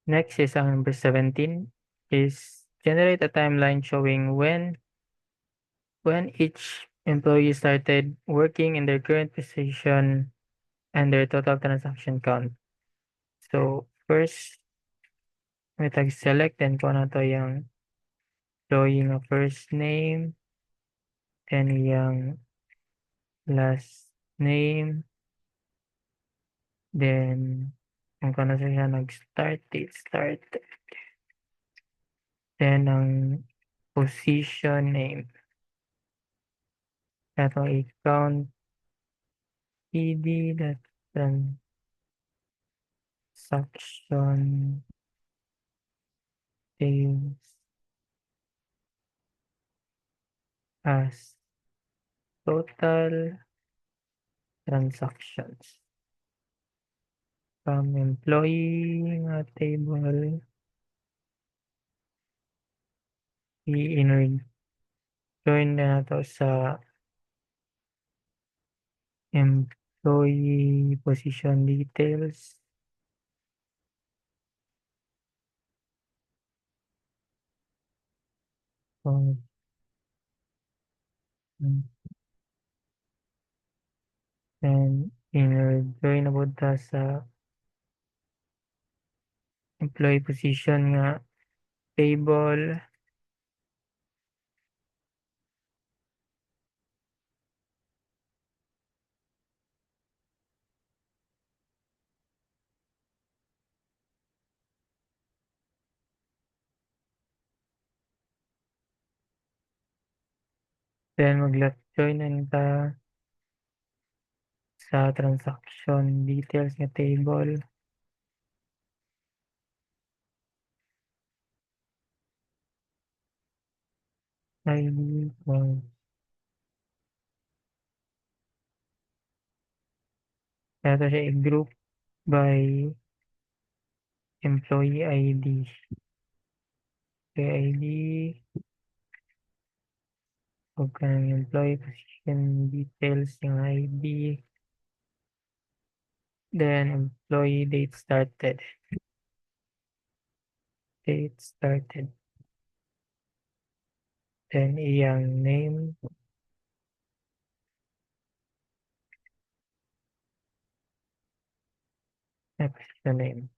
Next is ang number 17 is generate a timeline showing when each employee started working in their current position and their total transaction count. So first, may tag-select then kung ano to yung employee nga first name, then yung last name, then kung kano siya nag-start, date start, then ang position name. Atong i-count PD that transaction sales as total transactions from employee nga table i-join na nato sa employee position details. So, and in-join na po ta sa employee position nga table. Then mag-left join na ta sa transaction details nga table. ID or kaya siya i-group by employee ID. Employee ID o kanang employee position details yung ID. Then employee date started. Date started. Then iyang name. Position name.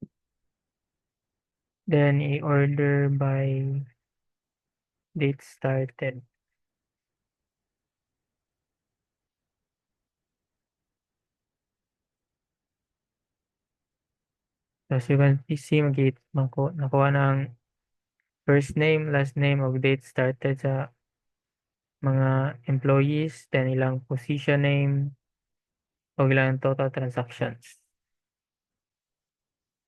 Then i-order by date started. So as you can see, nakuha ng first name, last name, o date started sa mga employees, then ilang position name, o ilang total transactions.